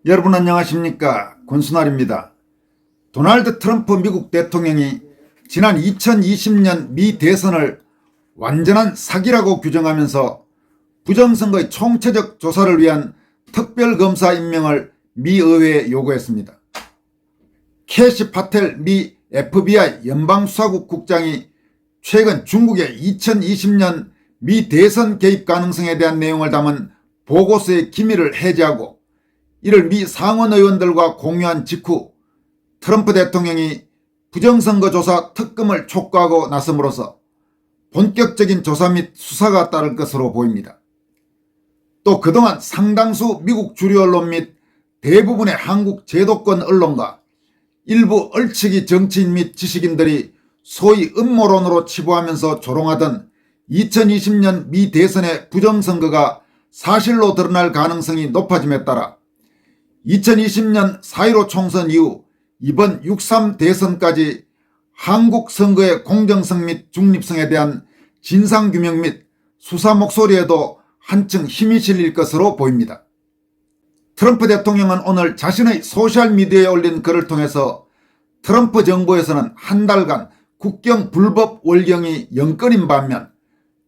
여러분 안녕하십니까? 권순환입니다. 도널드 트럼프 미국 대통령이 지난 2020년 미 대선을 완전한 사기라고 규정하면서 부정선거의 총체적 조사를 위한 특별검사 임명을 미 의회에 요구했습니다. 캐시 파텔 미 FBI 연방수사국 국장이 최근 중국의 2020년 미 대선 개입 가능성에 대한 내용을 담은 보고서의 기밀을 해제하고 이를 미 상원 의원들과 공유한 직후 트럼프 대통령이 부정선거 조사 특검을 촉구하고 나섬으로써 본격적인 조사 및 수사가 따를 것으로 보입니다. 또 그동안 상당수 미국 주류 언론 및 대부분의 한국 제도권 언론과 일부 얼치기 정치인 및 지식인들이 소위 음모론으로 치부하면서 조롱하던 2020년 미 대선의 부정선거가 사실로 드러날 가능성이 높아짐에 따라 2020년 4.15 총선 이후 이번 6.3 대선까지 한국 선거의 공정성 및 중립성에 대한 진상규명 및 수사 목소리에도 한층 힘이 실릴 것으로 보입니다. 트럼프 대통령은 오늘 자신의 소셜미디어에 올린 글을 통해서 트럼프 정부에서는 한 달간 국경 불법 월경이 0건인 반면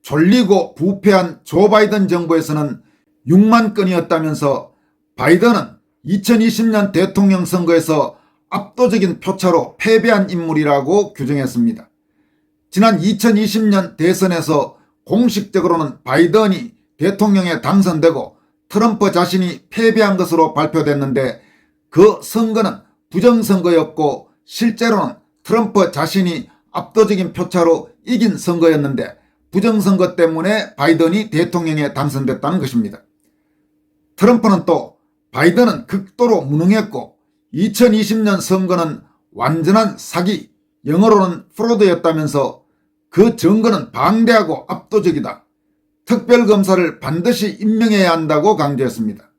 졸리고 부패한 조 바이든 정부에서는 6만 건이었다면서 바이든은 2020년 대통령 선거에서 압도적인 표차로 패배한 인물이라고 규정했습니다. 지난 2020년 대선에서 공식적으로는 바이든이 대통령에 당선되고 트럼프 자신이 패배한 것으로 발표됐는데 그 선거는 부정선거였고 실제로는 트럼프 자신이 압도적인 표차로 이긴 선거였는데 부정선거 때문에 바이든이 대통령에 당선됐다는 것입니다. 트럼프는 또 바이든은 극도로 무능했고 2020년 선거는 완전한 사기, 영어로는 프로드였다면서 그 증거는 방대하고 압도적이다. 특별검사를 반드시 임명해야 한다고 강조했습니다.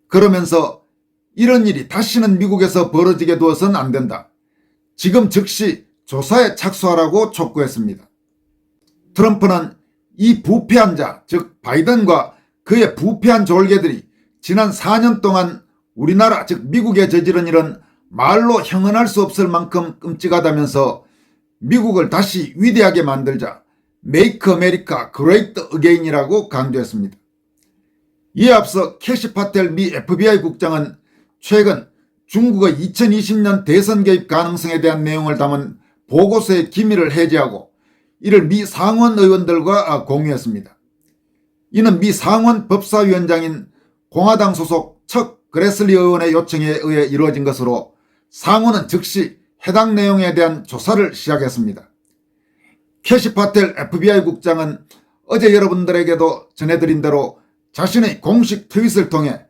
그러면서 이런 일이 다시는 미국에서 벌어지게 두어서는 안 된다. 지금 즉시 조사에 착수하라고 촉구했습니다. 트럼프는 이 부패한 자, 즉 바이든과 그의 부패한 졸개들이 지난 4년 동안 우리나라 즉 미국에 저지른 일은 말로 형언할 수 없을 만큼 끔찍하다면서 미국을 다시 위대하게 만들자 Make America Great Again이라고 강조했습니다. 이에 앞서 캐시 파텔 미 FBI 국장은 최근 중국의 2020년 대선 개입 가능성에 대한 내용을 담은 보고서의 기밀을 해제하고 이를 미 상원 의원들과 공유했습니다. 이는 미 상원 법사위원장인 공화당 소속 척 그레슬리 의원의 요청에 의해 이루어진 것으로 상원은 즉시 해당 내용에 대한 조사를 시작했습니다. 캐시 파텔 FBI 국장은 어제 여러분들에게도 전해드린 대로 자신의 공식 트윗을 통해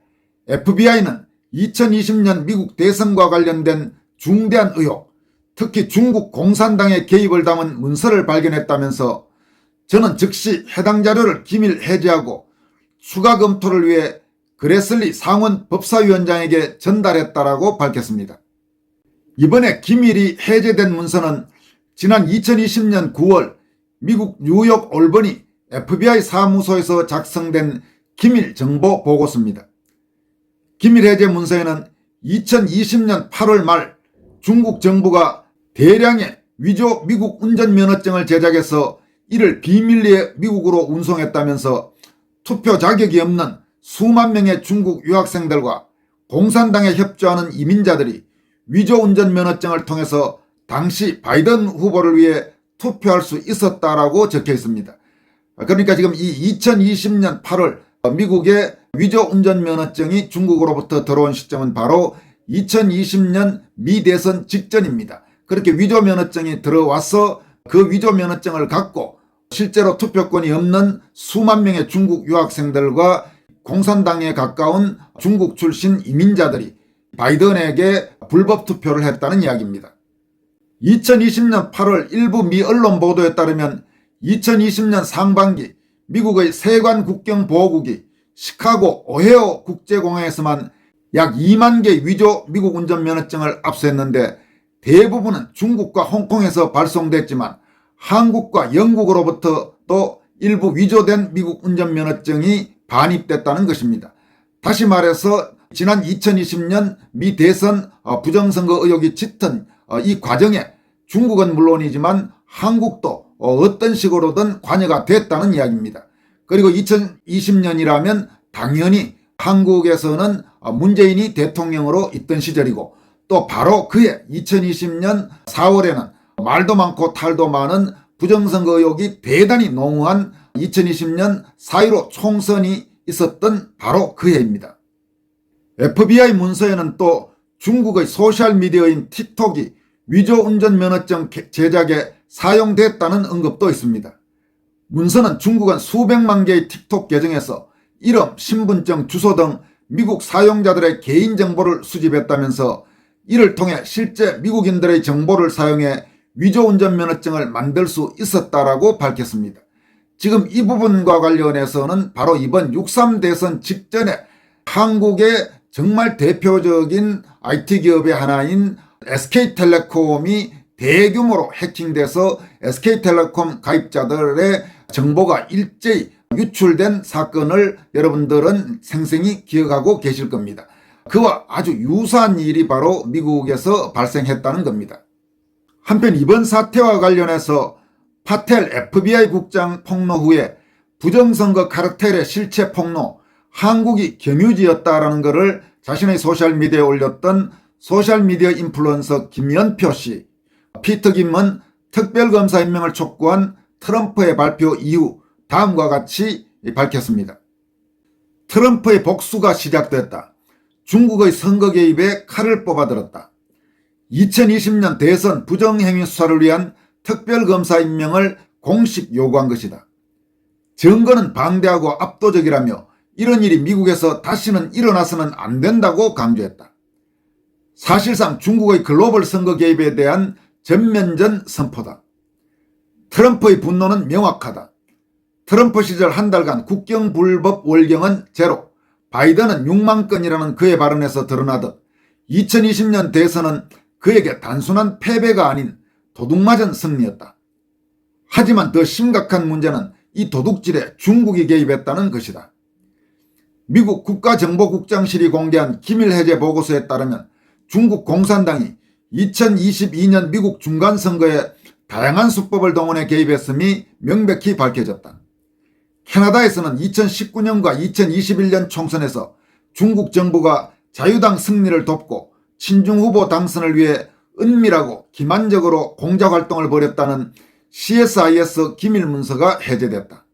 FBI는 2020년 미국 대선과 관련된 중대한 의혹, 특히 중국 공산당의 개입을 담은 문서를 발견했다면서 저는 즉시 해당 자료를 기밀 해제하고 추가 검토를 위해 그레슬리 상원 법사위원장에게 전달했다라고 밝혔습니다. 이번에 기밀이 해제된 문서는 지난 2020년 9월 미국 뉴욕 올버니 FBI 사무소에서 작성된 기밀 정보 보고서입니다. 기밀 해제 문서에는 2020년 8월 말 중국 정부가 대량의 위조 미국 운전면허증을 제작해서 이를 비밀리에 미국으로 운송했다면서 투표 자격이 없는 수만 명의 중국 유학생들과 공산당에 협조하는 이민자들이 위조 운전면허증을 통해서 당시 바이든 후보를 위해 투표할 수 있었다라고 적혀 있습니다. 그러니까 지금 이 2020년 8월 미국의 위조 운전면허증이 중국으로부터 들어온 시점은 바로 2020년 미 대선 직전입니다. 그렇게 위조 면허증이 들어와서 그 위조 면허증을 갖고 실제로 투표권이 없는 수만 명의 중국 유학생들과 공산당에 가까운 중국 출신 이민자들이 바이든에게 불법 투표를 했다는 이야기입니다. 2020년 8월 일부 미 언론 보도에 따르면 2020년 상반기 미국의 세관 국경보호국이 시카고 오헤오 국제공항에서만 약 2만 개 위조 미국 운전면허증을 압수했는데 대부분은 중국과 홍콩에서 발송됐지만 한국과 영국으로부터 또 일부 위조된 미국 운전면허증이 반입됐다는 것입니다. 다시 말해서 지난 2020년 미 대선 부정선거 의혹이 짙은 이 과정에 중국은 물론이지만 한국도 어떤 식으로든 관여가 됐다는 이야기입니다. 그리고 2020년이라면 당연히 한국에서는 문재인이 대통령으로 있던 시절이고 또 바로 그해 2020년 4월에는 말도 많고 탈도 많은 부정선거 의혹이 대단히 농후한 2020년 4.15 총선이 있었던 바로 그 해입니다. FBI 문서에는 또 중국의 소셜미디어인 틱톡이 위조 운전면허증 제작에 사용됐다는 언급도 있습니다. 문서는 중국은 수백만 개의 틱톡 계정에서 이름, 신분증, 주소 등 미국 사용자들의 개인정보를 수집했다면서 이를 통해 실제 미국인들의 정보를 사용해 위조 운전면허증을 만들 수 있었다라고 밝혔습니다. 지금 이 부분과 관련해서는 바로 이번 6.3 대선 직전에 한국의 정말 대표적인 IT 기업의 하나인 SK텔레콤이 대규모로 해킹돼서 SK텔레콤 가입자들의 정보가 일제히 유출된 사건을 여러분들은 생생히 기억하고 계실 겁니다. 그와 아주 유사한 일이 바로 미국에서 발생했다는 겁니다. 한편 이번 사태와 관련해서 파텔 FBI 국장 폭로 후에 부정선거 카르텔의 실체 폭로, 한국이 경유지였다라는 것을 자신의 소셜미디어에 올렸던 소셜미디어 인플루언서 김연표 씨, 피터 김은 특별검사 임명을 촉구한 트럼프의 발표 이후 다음과 같이 밝혔습니다. 트럼프의 복수가 시작됐다. 중국의 선거 개입에 칼을 뽑아들었다. 2020년 대선 부정행위 수사를 위한 특별검사 임명을 공식 요구한 것이다. 증거는 방대하고 압도적이라며 이런 일이 미국에서 다시는 일어나서는 안 된다고 강조했다. 사실상 중국의 글로벌 선거 개입에 대한 전면전 선포다. 트럼프의 분노는 명확하다. 트럼프 시절 한 달간 국경 불법 월경은 제로, 바이든은 6만 건이라는 그의 발언에서 드러나듯 2020년 대선은 그에게 단순한 패배가 아닌 도둑맞은 승리였다. 하지만 더 심각한 문제는 이 도둑질에 중국이 개입했다는 것이다. 미국 국가정보국장실이 공개한 기밀 해제 보고서에 따르면 중국 공산당이 2022년 미국 중간선거에 다양한 수법을 동원해 개입했음이 명백히 밝혀졌다. 캐나다에서는 2019년과 2021년 총선에서 중국 정부가 자유당 승리를 돕고 친중 후보 당선을 위해 은밀하고 기만적으로 공작활동을 벌였다는 CSIS 기밀문서가 해제됐다.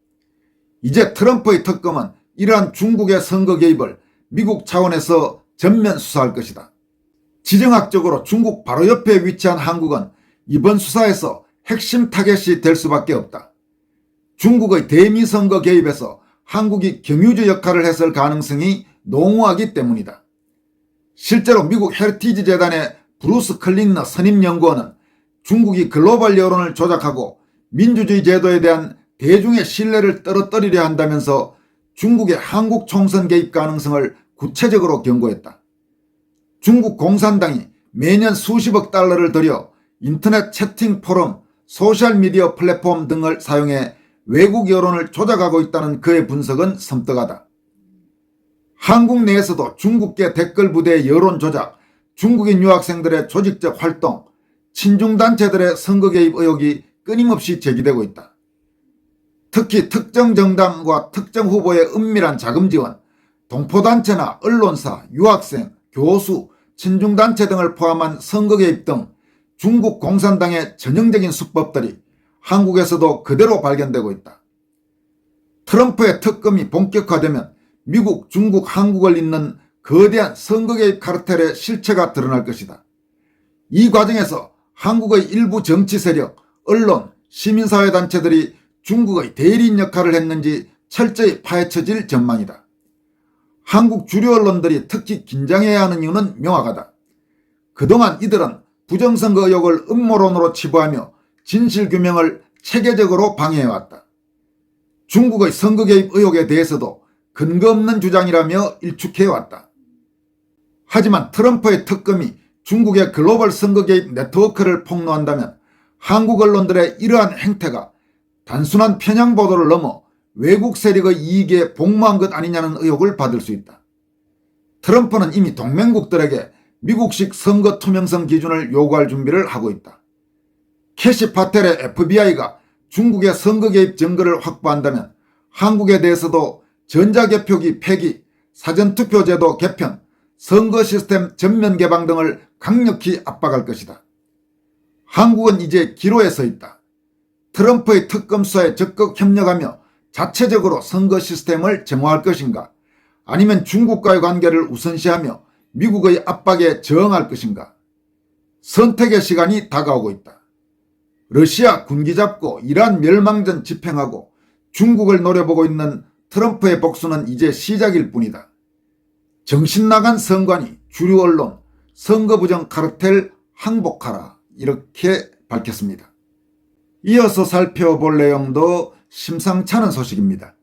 이제 트럼프의 특검은 이러한 중국의 선거 개입을 미국 차원에서 전면 수사할 것이다. 지정학적으로 중국 바로 옆에 위치한 한국은 이번 수사에서 핵심 타겟이 될 수밖에 없다. 중국의 대미 선거 개입에서 한국이 경유주 역할을 했을 가능성이 농후하기 때문이다. 실제로 미국 헤리티지 재단의 브루스 클린너 선임연구원은 중국이 글로벌 여론을 조작하고 민주주의 제도에 대한 대중의 신뢰를 떨어뜨리려 한다면서 중국의 한국 총선 개입 가능성을 구체적으로 경고했다. 중국 공산당이 매년 수십억 달러를 들여 인터넷 채팅 포럼, 소셜미디어 플랫폼 등을 사용해 외국 여론을 조작하고 있다는 그의 분석은 섬뜩하다. 한국 내에서도 중국계 댓글 부대의 여론 조작, 중국인 유학생들의 조직적 활동, 친중단체들의 선거 개입 의혹이 끊임없이 제기되고 있다. 특히 특정 정당과 특정 후보의 은밀한 자금 지원, 동포단체나 언론사, 유학생, 교수, 친중단체 등을 포함한 선거 개입 등 중국 공산당의 전형적인 수법들이 한국에서도 그대로 발견되고 있다. 트럼프의 특검이 본격화되면 미국, 중국, 한국을 잇는 거대한 선거 개입 카르텔의 실체가 드러날 것이다. 이 과정에서 한국의 일부 정치 세력, 언론, 시민사회단체들이 중국의 대리인 역할을 했는지 철저히 파헤쳐질 전망이다. 한국 주류 언론들이 특히 긴장해야 하는 이유는 명확하다. 그동안 이들은 부정선거 의혹을 음모론으로 치부하며 진실규명을 체계적으로 방해해왔다. 중국의 선거 개입 의혹에 대해서도 근거 없는 주장이라며 일축해왔다. 하지만 트럼프의 특검이 중국의 글로벌 선거 개입 네트워크를 폭로한다면 한국 언론들의 이러한 행태가 단순한 편향 보도를 넘어 외국 세력의 이익에 복무한 것 아니냐는 의혹을 받을 수 있다. 트럼프는 이미 동맹국들에게 미국식 선거 투명성 기준을 요구할 준비를 하고 있다. 캐시 파텔의 FBI가 중국의 선거 개입 증거를 확보한다면 한국에 대해서도 전자개표기 폐기, 사전투표제도 개편, 선거 시스템 전면 개방 등을 강력히 압박할 것이다. 한국은 이제 기로에 서 있다. 트럼프의 특검 수사에 적극 협력하며 자체적으로 선거 시스템을 정화할 것인가, 아니면 중국과의 관계를 우선시하며 미국의 압박에 저항할 것인가. 선택의 시간이 다가오고 있다. 러시아 군기 잡고 이란 멸망전 집행하고 중국을 노려보고 있는 트럼프의 복수는 이제 시작일 뿐이다. 정신나간 선관위, 주류 언론, 선거부정 카르텔 항복하라, 이렇게 밝혔습니다. 이어서 살펴볼 내용도 심상찮은 소식입니다.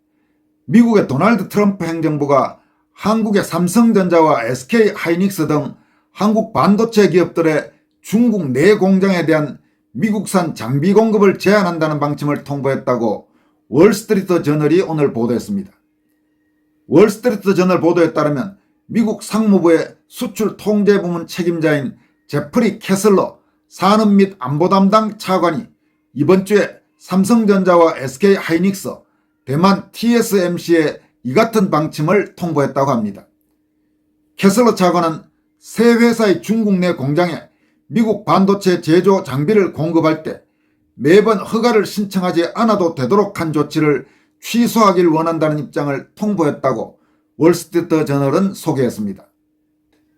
미국의 도널드 트럼프 행정부가 한국의 삼성전자와 SK하이닉스 등 한국 반도체 기업들의 중국 내 공장에 대한 미국산 장비 공급을 제한한다는 방침을 통보했다고 월스트리트 저널이 오늘 보도했습니다. 월스트리트 저널 보도에 따르면 미국 상무부의 수출 통제부문 책임자인 제프리 캐슬러 산업 및 안보 담당 차관이 이번 주에 삼성전자와 SK하이닉스, 대만 TSMC에 이 같은 방침을 통보했다고 합니다. 캐슬러 차관은 새 회사의 중국 내 공장에 미국 반도체 제조 장비를 공급할 때 매번 허가를 신청하지 않아도 되도록 한 조치를 취소하길 원한다는 입장을 통보했다고 월스트리트 저널은 소개했습니다.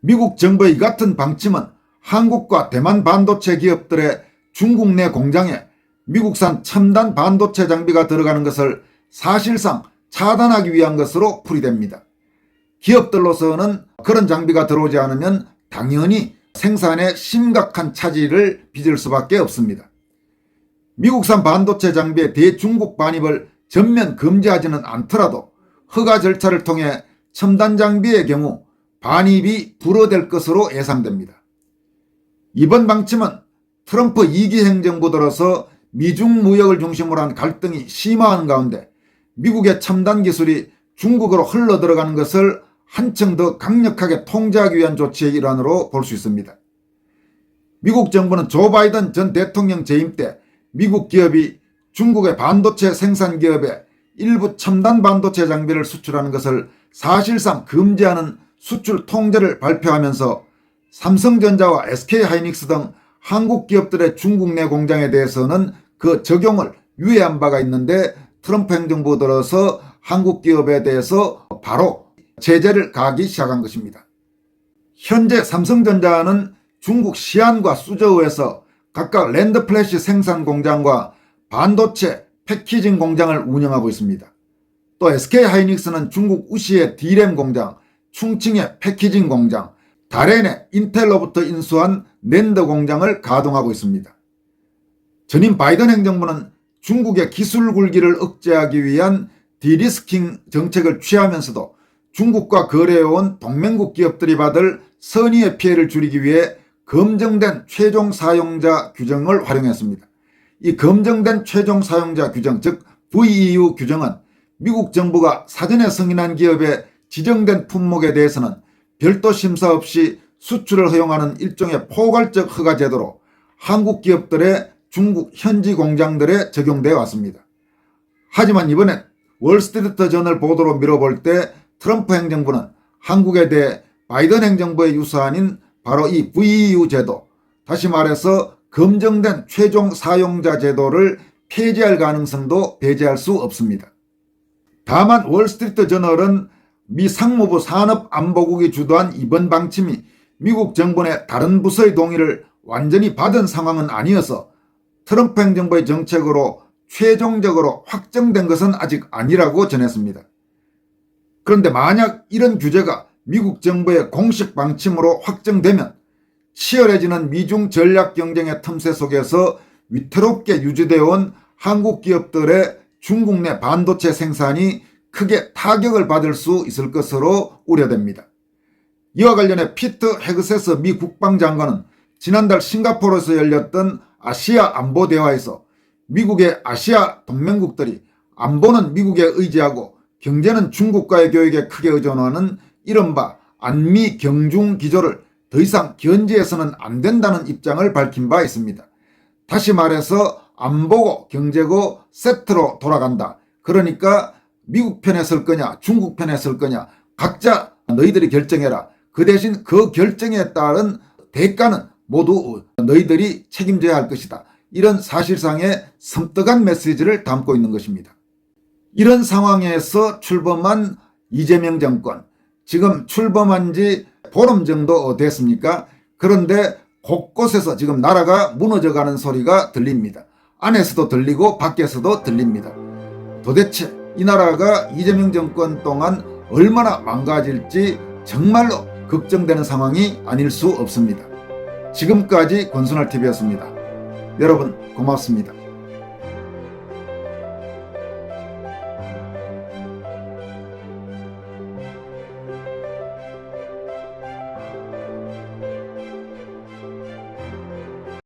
미국 정부의 이 같은 방침은 한국과 대만 반도체 기업들의 중국 내 공장에 미국산 첨단 반도체 장비가 들어가는 것을 사실상 차단하기 위한 것으로 풀이됩니다. 기업들로서는 그런 장비가 들어오지 않으면 당연히 생산에 심각한 차질을 빚을 수밖에 없습니다. 미국산 반도체 장비의 대중국 반입을 전면 금지하지는 않더라도 허가 절차를 통해 첨단 장비의 경우 반입이 불어될 것으로 예상됩니다. 이번 방침은 트럼프 2기 행정부 들어서 미중 무역을 중심으로 한 갈등이 심화하는 가운데 미국의 첨단 기술이 중국으로 흘러들어가는 것을 한층 더 강력하게 통제하기 위한 조치의 일환으로 볼 수 있습니다. 미국 정부는 조 바이든 전 대통령 재임 때 미국 기업이 중국의 반도체 생산 기업에 일부 첨단 반도체 장비를 수출하는 것을 사실상 금지하는 수출 통제를 발표하면서 삼성전자와 SK하이닉스 등 한국 기업들의 중국 내 공장에 대해서는 그 적용을 유예한 바가 있는데 트럼프 행정부 들어서 한국 기업에 대해서 바로 제재를 가하기 시작한 것입니다. 현재 삼성전자는 중국 시안과 수저우에서 각각 랜드플래시 생산 공장과 반도체 패키징 공장을 운영하고 있습니다. 또 SK하이닉스는 중국 우시의 D램 공장, 충칭의 패키징 공장, 다롄의 인텔로부터 인수한 낸드 공장을 가동하고 있습니다. 전임 바이든 행정부는 중국의 기술 굴기를 억제하기 위한 디리스킹 정책을 취하면서도 중국과 거래해온 동맹국 기업들이 받을 선의의 피해를 줄이기 위해 검증된 최종 사용자 규정을 활용했습니다. 이 검증된 최종 사용자 규정, 즉 VEU 규정은 미국 정부가 사전에 승인한 기업의 지정된 품목에 대해서는 별도 심사 없이 수출을 허용하는 일종의 포괄적 허가 제도로 한국 기업들의 중국 현지 공장들에 적용되어 왔습니다. 하지만 이번엔 월스트리트 저널 보도로 미뤄볼 때 트럼프 행정부는 한국에 대해 바이든 행정부의 유사안인 바로 이 VEU 제도, 다시 말해서 검증된 최종 사용자 제도를 폐지할 가능성도 배제할 수 없습니다. 다만 월스트리트 저널은 미 상무부 산업안보국이 주도한 이번 방침이 미국 정부의 다른 부서의 동의를 완전히 받은 상황은 아니어서 트럼프 행정부의 정책으로 최종적으로 확정된 것은 아직 아니라고 전했습니다. 그런데 만약 이런 규제가 미국 정부의 공식 방침으로 확정되면 치열해지는 미중 전략 경쟁의 틈새 속에서 위태롭게 유지되어 온 한국 기업들의 중국 내 반도체 생산이 크게 타격을 받을 수 있을 것으로 우려됩니다. 이와 관련해 피트 헤그세스 미 국방장관은 지난달 싱가포르에서 열렸던 아시아 안보 대화에서 미국의 아시아 동맹국들이 안보는 미국에 의지하고 경제는 중국과의 교역에 크게 의존하는 이른바 안미 경중 기조를 더 이상 견제해서는 안 된다는 입장을 밝힌 바 있습니다. 다시 말해서 안보고 경제고 세트로 돌아간다. 그러니까 미국 편에 설 거냐 중국 편에 설 거냐 각자 너희들이 결정해라. 그 대신 그 결정에 따른 대가는 모두 너희들이 책임져야 할 것이다. 이런 사실상의 섬뜩한 메시지를 담고 있는 것입니다. 이런 상황에서 출범한 이재명 정권, 지금 출범한 지 보름 정도 됐습니까? 그런데 곳곳에서 지금 나라가 무너져가는 소리가 들립니다. 안에서도 들리고 밖에서도 들립니다. 도대체 이 나라가 이재명 정권 동안 얼마나 망가질지 정말로 걱정되는 상황이 아닐 수 없습니다. 지금까지 권순할TV였습니다. 여러분 고맙습니다.